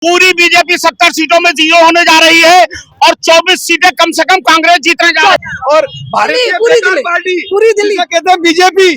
पूरी बीजेपी 70 सीटों में जीरो होने जा रही है और 24 सीटें कम से कम कांग्रेस जीतने जा रही है। और भारतीय पूरी जनता दिल्ली, पार्टी पूरी दिल्ली जिसे कहते हैं बीजेपी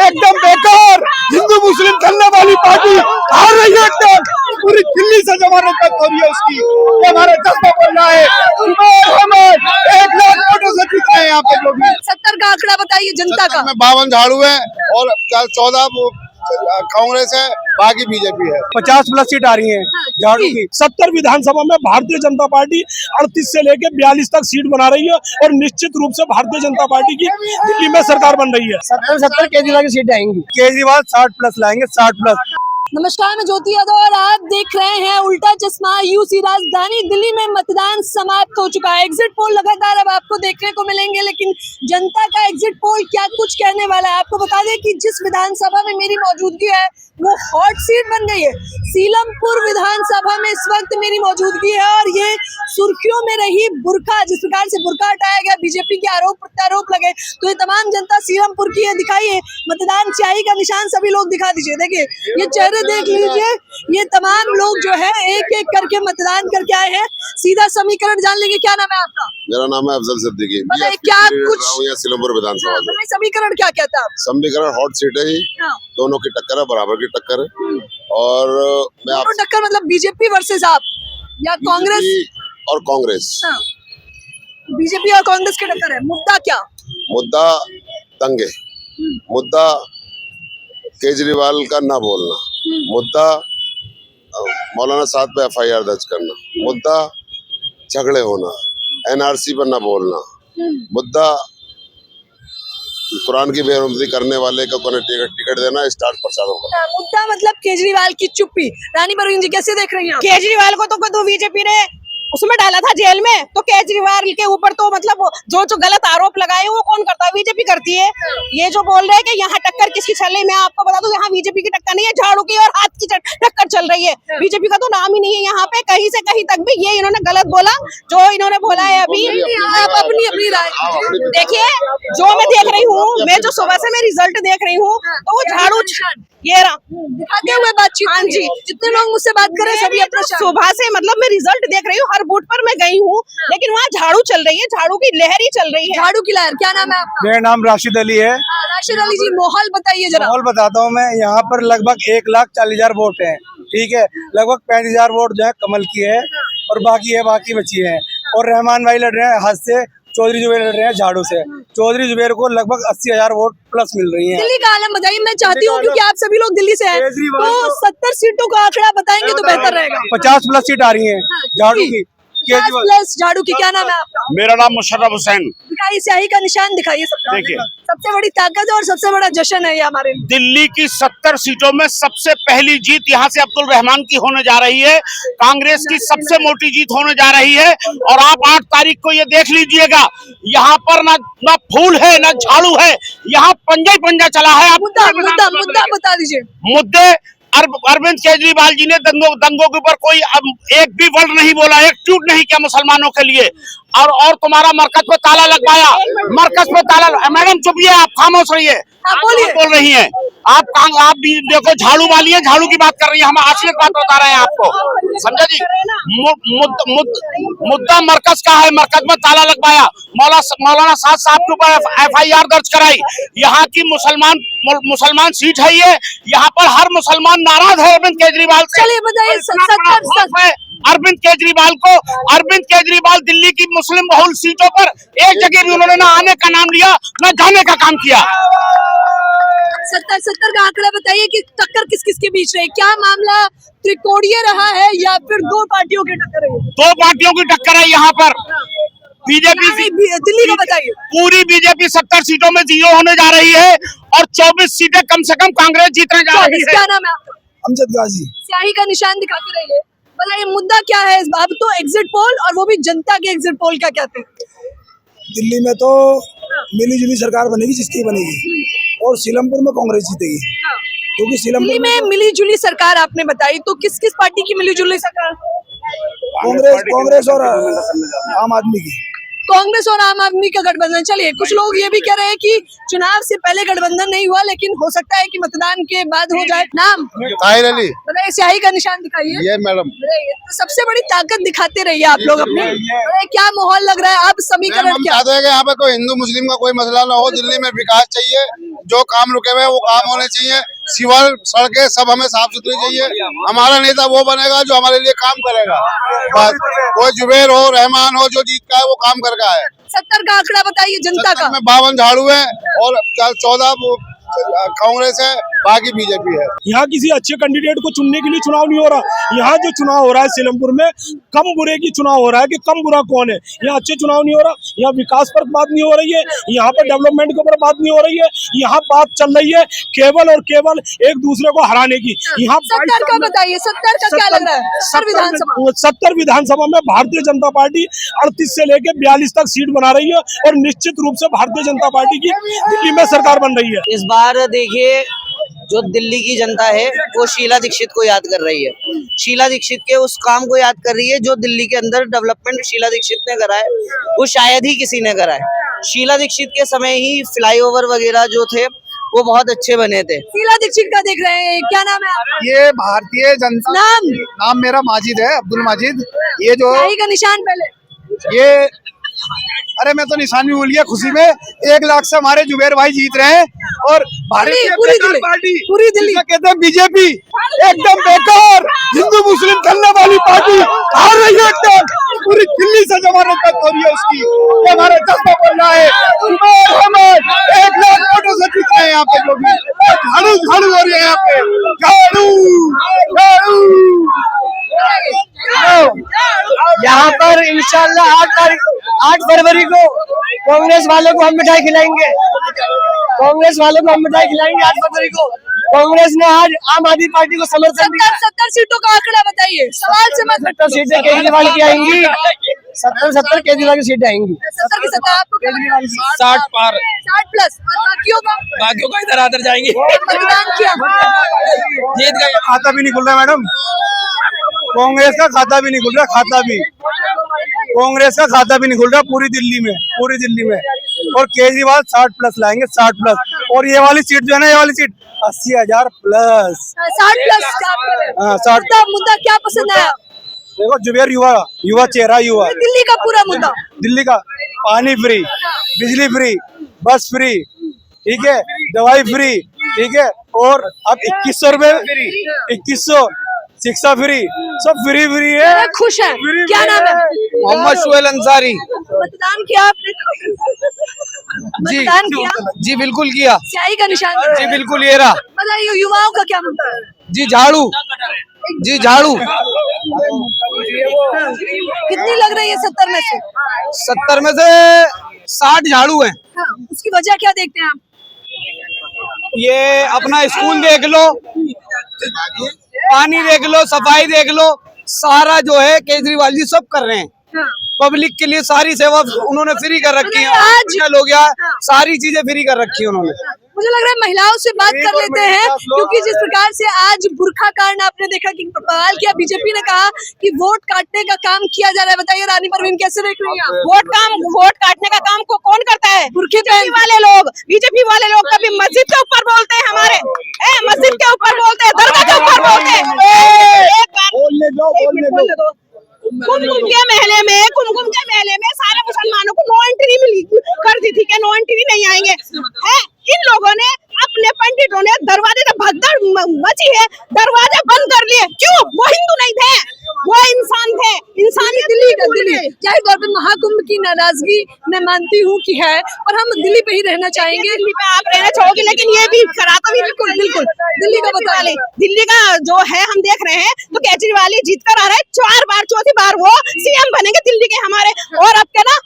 एकदम बेकार हिंदू मुस्लिम खेलने वाली पार्टी हार रही है एकदम। पूरी दिल्ली से जमानत तक हो रही है उसकी। ये हमारा जज्बा बन रहा है। हम 1 लाख वोटों से जीत रहे हैं यहाँ पे जो भी। 70 का आंकड़ा बताइए जनता का। 52 झाड़ू है और 14 कांग्रेस है, बाकी बीजेपी है। 50+ सीट आ रही है झाड़ू की। 70 विधानसभा में भारतीय जनता पार्टी 38 से लेके 42 तक सीट बना रही है और निश्चित रूप से भारतीय जनता पार्टी की दिल्ली में सरकार बन रही है। 70 केजरीवाल की सीटें आएंगी। केजरीवाल 60+ लाएंगे, 60+। नमस्कार, मैं ज्योति यादव और आप देख रहे हैं उल्टा चश्मा। यूसी राजधानी दिल्ली में मतदान समाप्त हो चुका है। एग्जिट पोल लगातार अब आपको देखने को मिलेंगे, लेकिन जनता का एग्जिट पोल क्या कुछ कहने वाला है। आपको बता दें कि जिस विधानसभा में मेरी मौजूदगी है वो हॉट सीट बन गई है। सीलमपुर विधानसभा में इस वक्त मेरी मौजूदगी है और ये सुर्खियों में रही बुर्का, जिस प्रकार से बुर्का हटाया गया, बीजेपी के आरोप प्रत्यारोप लगे, तो ये तमाम जनता सीलमपुर की है। दिखाइए मतदान स्याही का निशान, सभी लोग दिखा दीजिए। देखिए ये चेहरे देख लीजिए, ये तमाम लोग जो है एक एक करके मतदान करके आए हैं। सीधा समीकरण जान लेंगे। क्या नाम है आपका? मेरा नाम है अफजल सिद्दीकी। क्या कुछ सीलमपुर विधानसभा में समीकरण क्या कहता है? समीकरण हॉट सीट है ही, दोनों की टक्कर है, बराबर की टक्कर है। और मैं आप टक्कर मतलब बीजेपी वर्सेस आप या कांग्रेस और कांग्रेस, बीजेपी और कांग्रेस की टक्कर है। मुद्दा क्या? मुद्दा दंगे, मुद्दा केजरीवाल का ना बोलना, मुद्दा मौलाना साहब पे FIR दर्ज करना, मुद्दा झगड़े होना, NRC पर ना बोलना, मुद्दा कुरान की बेहरमती करने वाले को टिकट देना, स्टार प्रचारों का। मुद्दा मतलब केजरीवाल की चुप्पी। रानी परवीन जी कैसे देख रही हैं? केजरीवाल को तो बीजेपी ने उसमें डाला था जेल में, तो केजरीवाल के ऊपर तो मतलब जो गलत आरोप लगाए वो कौन करता है? बीजेपी करती है। ये जो बोल रहे हैं कि यहाँ टक्कर किसकी चल रही है, मैं आपको बता दूं यहाँ बीजेपी की टक्कर नहीं है, झाड़ू की और हाथ की टक्कर चल रही है। बीजेपी का तो नाम ही नहीं है यहाँ पे कहीं से कहीं तक भी। ये इन्होंने गलत बोला जो इन्होंने बोला है अभी। आप अपनी राय देखिए, जो मैं देख रही हूँ, मैं जो सुबह से मैं रिजल्ट देख रही हूँ, तो वो झाड़ू ये रहा दिखाते हुए बातचीत। हाँ जी, जितने लोग मुझसे बात करें सभी अपना सुबह से मतलब मैं रिजल्ट देख रही हूँ, हर बूथ पर मैं गई हूँ, लेकिन वहाँ झाड़ू चल रही है, झाड़ू की लहर ही चल रही है। झाड़ू की लहर। क्या नाम है आपका? मेरा नाम राशिद अली है। राशिद अली जी, माहौल बताइए जरा। माहौल बताता हूँ मैं। यहाँ पर लगभग 1,40,000 वोट है, ठीक है। लगभग 35,000 वोट जो है कमल की है और बाकी बची है। और रहमान भाई लड़ रहे हैं हाथ से, चौधरी जुबेर लड़ रहे हैं झाड़ू से। चौधरी जुबेर को लगभग 80,000 वोट प्लस मिल रही है। दिल्ली का आलम बताइए। मैं चाहती हूँ क्योंकि आप सभी लोग दिल्ली से हैं, तो 70 सीटों का आंकड़ा बताएंगे तो बेहतर रहेगा। 50+ सीट आ रही है झाड़ू की। प्लस झाड़ू की। क्या नाम है आपका? मेरा नाम मुशर्रफ हुसैन। दिखाइए स्याही का निशान दिखाइए। देखिए, सबसे बड़ी ताकत और सबसे बड़ा जश्न है ये हमारे लिए। दिल्ली की 70 सीटों में सबसे पहली जीत यहाँ से अब्दुल रहमान की होने जा रही है। कांग्रेस की सबसे मोटी जीत होने जा रही है। और आप 8 तारीख को ये देख लीजिएगा, यहाँ पर ना फूल है ना झाड़ू है, यहाँ पंजा ही पंजा चला है। आप मुद्दा बता दीजिए। मुद्दे अरविंद केजरीवाल जी ने दंगों के ऊपर कोई एक भी वर्ड नहीं बोला, एक ट्वीट नहीं किया मुसलमानों के लिए। और तुम्हारा मरकज पे ताला लगवाया, मरकज पे ताला। मैडम चुपिए, आप खामोश रहिए। बोल रही हैं आप भी देखो, झाड़ू वाली है, झाड़ू की बात कर रही है, हम असलियत बात बता रहे हैं आपको, समझा जी। मुद्दा मरकज का है, मरकज में ताला लगवाया, मौलाना साहब के ऊपर FIR दर्ज कराई। यहाँ की मुसलमान सीट है ये, यहाँ पर हर मुसलमान नाराज है अरविंद केजरीवाल से। चलिए बताइए। अरविंद केजरीवाल दिल्ली की मुस्लिम बहुल सीटों पर एक जगह भी उन्होंने ना आने का नाम लिया, ना जाने का काम किया। 70 का आंकड़ा बताइए कि टक्कर किस किस के बीच रही? क्या मामला त्रिकोणीय रहा है या फिर दो पार्टियों की टक्कर है? 2 पार्टियों की टक्कर है यहाँ पर। बीजेपी दिल्ली का बताइए। पूरी बीजेपी 70 सीटों में जीरो होने जा रही है और 24 सीटें कम से कम कांग्रेस जीतने जा रही है। क्या नाम है आपका? अमजद गाजी। स्याही का निशान दिखाते रहिए। बताइए मुद्दा क्या है इस बार? तो एग्जिट पोल, और वो भी जनता के एग्जिट पोल क्या कहते हैं? दिल्ली में तो मिली जुली सरकार बनेगी जिसकी बनेगी, और सीलमपुर में कांग्रेस जीतेगी, क्योंकि दिल्ली में मिली जुली सरकार आपने बताई, तो किस किस पार्टी की मिली जुली सरकार? कांग्रेस और आम आदमी की। कांग्रेस और आम आदमी का गठबंधन। चलिए, कुछ लोग ये भी कह रहे हैं कि चुनाव से पहले गठबंधन नहीं हुआ, लेकिन हो सकता है कि मतदान के बाद हो जाए। नाम ताहिर अली, बताइए, स्याही का निशान दिखाइए। ये मैडम बताइए, तो सबसे बड़ी ताकत दिखाते रहिए आप लोग अपनी। बताइए, क्या माहौल लग रहा है? अब समीकरण हम क्या? चाहते हैं कि यहाँ पे कोई हिंदू मुस्लिम का कोई मसला ना हो। दिल्ली में विकास चाहिए, जो काम रुके हुए वो काम होने चाहिए। सीवर सड़कें सब हमें साफ सुथरी चाहिए। हमारा नेता वो बनेगा जो हमारे लिए काम करेगा। बस कोई जुबेर हो, रहमान हो, जो जीत का है वो काम करके आए। 70 का आंकड़ा बताइए जनता का। में 52 झाड़ू है और 14 कांग्रेस है, बाकी बीजेपी है। यहाँ किसी अच्छे कैंडिडेट को चुनने के लिए चुनाव नहीं हो रहा। यहाँ जो चुनाव हो रहा है सीलमपुर में, कम बुरे की चुनाव हो रहा है कि कम बुरा कौन है। यहाँ अच्छे चुनाव नहीं हो रहा। यहाँ विकास पर बात नहीं हो रही है, यहाँ पर डेवलपमेंट के ऊपर बात नहीं हो रही है। यहाँ बात चल रही है केवल और केवल एक दूसरे को हराने की। यहाँ 70 का बताइए, 70 का क्या लग रहा है? 70 विधानसभा में भारतीय जनता पार्टी 38 से लेके 42 तक सीट बना रही है और निश्चित रूप से भारतीय जनता पार्टी की दिल्ली में सरकार बन रही है। इस बार देखिए, जो दिल्ली की जनता है वो शीला दीक्षित को याद कर रही है। शीला दीक्षित के उस काम को याद कर रही है जो दिल्ली के अंदर डेवलपमेंट शीला दीक्षित ने करा है, वो शायद ही किसी ने करा है। शीला दीक्षित के समय ही फ्लाईओवर वगैरह जो थे वो बहुत अच्छे बने थे। शीला दीक्षित का देख रहे हैं, क्या नाम है आपका? ये भारतीय जनता नाम मेरा माजिद है, अब्दुल माजिद। ये जो स्याही का निशान पहले। ये अरे मैं तो निशान भी भूल गया खुशी में। 1 लाख से हमारे जुबेर भाई जीत रहे हैं और भारतीय जनता पार्टी पूरी दिल्ली कहते हैं बीजेपी एकदम बेकार, हिंदू मुस्लिम खेलने वाली पार्टी हार रही है। एकदम पूरी दिल्ली से जमानत तक हो रही है उसकी। ये हमारा जज्बा बोल रहा है। हम 1 लाख वोटों से जीत रहे हैं यहाँ पे। जो भी झाड़ू झाड़ू हो रही है यहाँ पे, झाड़ू झाड़ू। यहाँ पर इंशाल्लाह 8 फरवरी को कांग्रेस वालों को हम मिठाई खिलाएंगे। 8 फरवरी को कांग्रेस ने आज आम आदमी पार्टी को समर्थन दिया। 70 सीटों का आंकड़ा बताइए, सवाल से मत। 70 सीटें केजरीवाल की आएंगी। 70 केजरीवाल की सीटें आएंगी। 70 की 70 आपको क्या लगता है? 60 पार, 60 प्लस। और बाकियों का इधर आधर जाएंगे। मतदान किया, जीत गए। खाता भी नहीं खुल रहा मैडम, कांग्रेस का खाता भी नहीं खुल रहा। कांग्रेस का खाता भी नहीं खुल रहा पूरी दिल्ली में। और केजरीवाल 60 प्लस लाएंगे, 60 प्लस। और ये वाली सीट जो है ना, ये वाली सीट 80,000 प्लस। 60 प्लस। हाँ 60। मुद्दा क्या पसंद आया? देखो जुबेर युवा चेहरा, युवा दिल्ली का पूरा मुद्दा। दिल्ली का पानी फ्री, बिजली फ्री, बस फ्री, ठीक है, दवाई फ्री, ठीक है। और अब 2100 रुपए फ्री, 2100 शिक्षा फ्री, सब फ्री है। अरे खुश है। क्या नाम है? मोहम्मद शुएल अंसारी। मतदान किया आपने? मतदान किया? जी बिल्कुल किया। स्याही का निशान? जी बिल्कुल ये रहा। बताइए, युवाओं का क्या मुद्दा है? जी झाड़ू, जी झाड़ू। कितनी लग रही है 70 में से? 70 में से 60 झाड़ू है। हाँ, उसकी वजह क्या देखते हैं आप? ये अपना स्कूल देख लो, पानी देख लो, सफाई देख लो, सारा जो है केजरीवाल जी सब कर रहे हैं। हाँ। पब्लिक के लिए सारी सेवा उन्होंने फ्री कर रखी है। आज हो गया, सारी चीजें फ्री कर रखी है उन्होंने। मुझे लग रहा है महिलाओं से बात कर लेते हैं, क्योंकि जिस प्रकार से आज बुरखा कांड आपने देखा कि सवाल किया, बीजेपी ने कहा कि वोट काटने का काम किया जा रहा है। बताइए रानी परवीन, कैसे देख रही हैं आप? वोट काटने का काम को कौन करता है? बुरखे वाले लोग, बीजेपी वाले लोग कभी मस्जिद के ऊपर बोलते हैं, हमारे मस्जिद के ऊपर बोलते हैं, दरगाह के ऊपर बोलते हैं। कुमकुम के मेले में सारे मुसलमानों को नो एंट्री मिली कर दी थी कि नो एंट्री नहीं आएंगे। है इन लोगों ने, अपने पंडितों ने दरवाजे से भगदड़ मची है, दरवाजे बंद कर लिए। क्यों? वो हिंदू नहीं थे, वो इंसान थे। इंसानी दिल्ली जाहिर तौर पर महाकुंभ की नाराजगी मैं मानती हूँ कि है, और हम दिल्ली पे ही रहना चाहेंगे। दिल्ली पे आप रहना चाहोगे, लेकिन ये भी करा तो बिल्कुल दिल्ली का बता ले। दिल्ली का जो है हम देख रहे हैं, तो केजरीवाल जीत कर आ रहा है। 4 बार, चौथी बार वो सीएम बनेंगे दिल्ली के हमारे। और अब क्या ना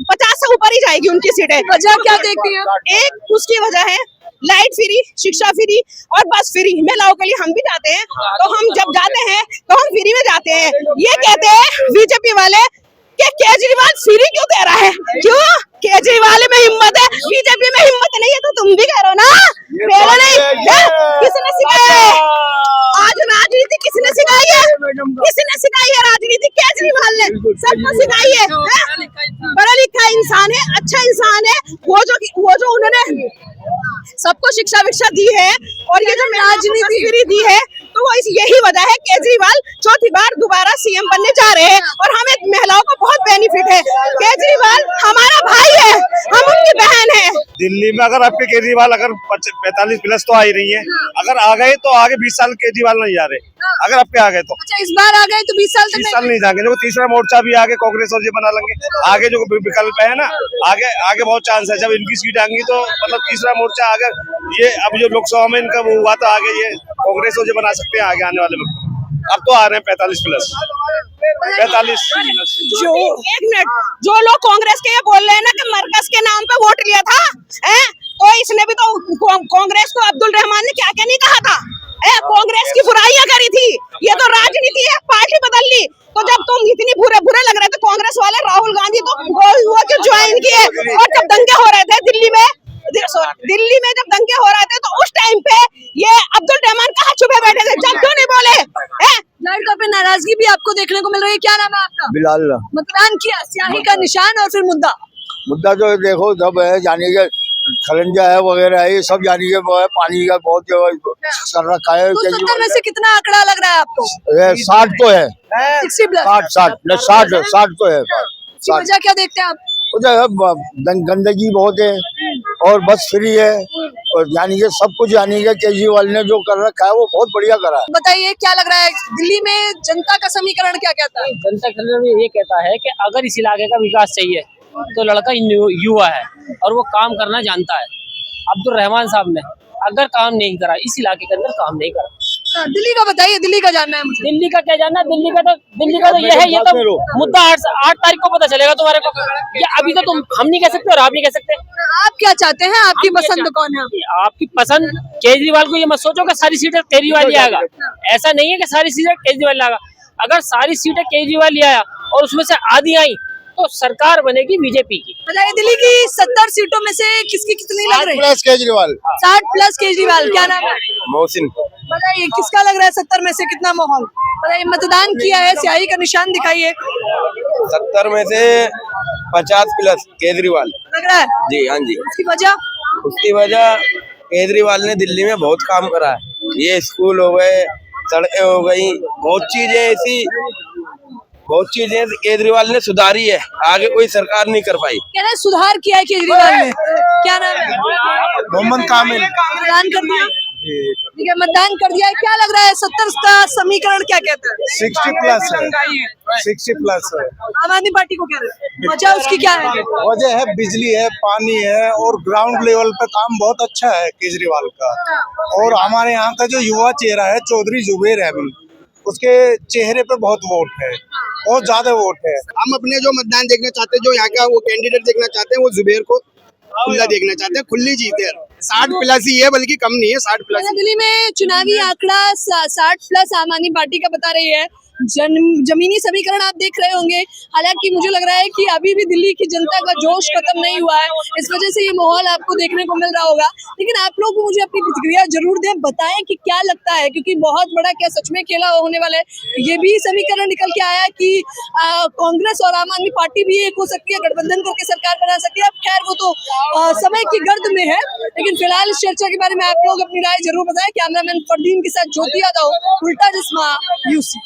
50 से ऊपर ही जाएगी उनकी सीटें। वजह क्या देखती हैं? एक उसकी वजह है लाइट फ्री, शिक्षा फ्री और बस फ्री। महिलाओं के लिए हम भी जाते हैं, तो हम जब जाते हैं तो हम फ्री में जाते हैं। ये कहते हैं बीजेपी वाले कि केजरीवाल फ्री क्यों दे रहा है? क्यों? केजरीवाल में हिम्मत है, बीजेपी में हिम्मत नहीं है। तो तुम भी कह रहे हो ना, मेरा नहीं, किसने सिखाया है? आज राजनीति किसने सिखाई है? किसने सिखाई है राजनीति? केजरीवाल ने। सबको सिखाइए, हैं? पढ़ा लिखा इंसान है, अच्छा इंसान है, वो जो उन्होंने सबको शिक्षा विक्षा दी है और ये जो राजनीति फ्री दी है, तो वो यही वजह है केजरीवाल चौथी बार दोबारा सीएम बनने जा रहे हैं और हमें महिलाओं को बहुत बेनिफिट है। केजरीवाल हमारा भाई है, हम उनकी बहन है। दिल्ली में अगर आपके केजरीवाल अगर 45 प्लस तो आ ही रही है, अगर आ गए तो आगे 20 साल केजरीवाल नहीं जा रहे। अगर आपके आ गए तो अच्छा, इस बार आ गए तो 20 साल तक 20 साल नहीं जाएंगे। जो तीसरा मोर्चा भी आगे कांग्रेस और ये बना लेंगे, आगे जो विकल्प है ना, आगे बहुत चांस है। जब इनकी सीट आएंगी तो मतलब तीसरा मोर्चा आगे ये अब जो लोकसभा में इनका वो हुआ था, आगे ये कांग्रेस और ये बना सकते हैं आगे आने वाले वक्त। अब तो आ रहे हैं 45 प्लस 45। जो एक मिनट, जो लोग कांग्रेस के ये बोल रहे हैं ना कि मरकज के नाम पे वोट लिया था, तो इसने भी तो कांग्रेस को अब्दुल रहमान ने क्या क्या नहीं कहा था, कांग्रेस की बुराइयां करी थी। ये तो राजनीति है, पार्टी बदल ली। तो जब तुम इतनी बुरे लग रहे थे कांग्रेस वाले, राहुल गांधी तो वो जो ज्वाइन किए, और जब दंगे हो रहे थे दिल्ली में जब दंगे हो रहे थे, तो उस टाइम पे ये अब्दुल रहमान कहाँ छुपे बैठे थे, जब क्यों नहीं बोले? लड़का पे नाराजगी भी आपको देखने को मिल रही है। क्या नाम है आपका? बिलाल मतदान किया, स्याही का निशान और फिर मुद्दा जो देखो सब है, जाने के खलंजा है वगैरह है, ये सब जाने के पानी का बहुत कर रखा है। तो 70 में से कितना आंकड़ा लग रहा है आपको? 60 तो है, 60 प्लस 60 तो है। वजह क्या देखते हैं आप? गंदगी बहुत है और बस फ्री है, और यानी कि सब कुछ यानी कि केजरीवाल ने जो कर रखा है वो बहुत बढ़िया करा है। बताइए क्या लग रहा है, दिल्ली में जनता का समीकरण क्या कहता है? जनता समीकरण ये कहता है कि अगर इस इलाके का विकास चाहिए तो लड़का युवा है और वो काम करना जानता है। अब्दुल रहमान साहब ने अगर काम नहीं करा, इस इलाके के अंदर काम नहीं करा। दिल्ली का बताइए, दिल्ली का जानना है मुझे। दिल्ली का क्या जानना, दिल्ली का तो ये है, ये तो मुद्दा 8 तारीख को पता चलेगा तुम्हारे को। ये अभी तो हम नहीं कह सकते और आप नहीं कह सकते। आप क्या चाहते हैं, आपकी पसंद कौन है? आपकी पसंद केजरीवाल को ये मत सोचो कि सारी सीटें केजरीवाल ही आएगा। ऐसा नहीं है कि सारी सीटें केजरीवाल आएगा। अगर सारी सीटें केजरीवाल ही आया और उसमें से आधी आई तो सरकार बनेगी बीजेपी की। बताइए, दिल्ली की 70 सीटों में से किसकी कितनी लग रही है? 60 प्लस केजरीवाल। 60 प्लस केजरीवाल। क्या नाम है? मोहसिन। बताइए किसका लग रहा है 70 में से कितना माहौल? बताइए, मतदान किया है, स्याही का निशान दिखाइए। 70 में से 50 प्लस केजरीवाल लग रहा है जी। हाँ जी। उसकी वजह केजरीवाल ने दिल्ली में बहुत काम करा है। ये स्कूल हो गए, सड़कें हो गई, बहुत चीजें केजरीवाल ने सुधारी है, आगे कोई सरकार नहीं कर पाई। क्या सुधार किया है केजरीवाल ने? क्या नाम है? मोहम्मद कामिल। मतदान कर दिया? ठीक है, मतदान कर दिया है। क्या लग रहा है 70 का समीकरण क्या कहता है? 60 प्लस है, 60 प्लस है। आम आदमी पार्टी को क्या है वजह, उसकी क्या है? वजह है बिजली है, पानी है, और ग्राउंड लेवल पे काम बहुत अच्छा है केजरीवाल का। और हमारे यहाँ का जो युवा चेहरा है चौधरी जुबेर अहमद, उसके चेहरे पे बहुत वोट है, बहुत ज्यादा वोट है। हम अपने जो मतदान देखना चाहते हैं, जो यहाँ का वो कैंडिडेट देखना चाहते हैं, वो जुबेर को खुला देखना चाहते हैं, खुली जीते। 60 प्लस ही है, बल्कि कम नहीं है, 60 प्लस। दिल्ली में चुनावी आंकड़ा 60 प्लस आम आदमी पार्टी का बता रही है। जमीनी समीकरण आप देख रहे होंगे, हालांकि मुझे लग रहा है कि अभी भी दिल्ली की जनता का जोश खत्म नहीं हुआ है, इस वजह से ये माहौल आपको देखने को मिल रहा होगा। लेकिन आप लोग मुझे अपनी प्रतिक्रिया जरूर दें, बताएं कि क्या लगता है, क्योंकि बहुत बड़ा क्या सच में खेला होने वाला है। ये भी समीकरण निकल के आया कि कांग्रेस और आम आदमी पार्टी भी एक हो सकती है, गठबंधन करके सरकार बना सकती है। अब खैर वो तो समय की गर्द में है, लेकिन फिलहाल इस चर्चा के बारे में आप लोग अपनी राय जरूर बताएं। कैमरामैन फरदीन के साथ ज्योति यादव, उल्टा चश्मा, यूसी।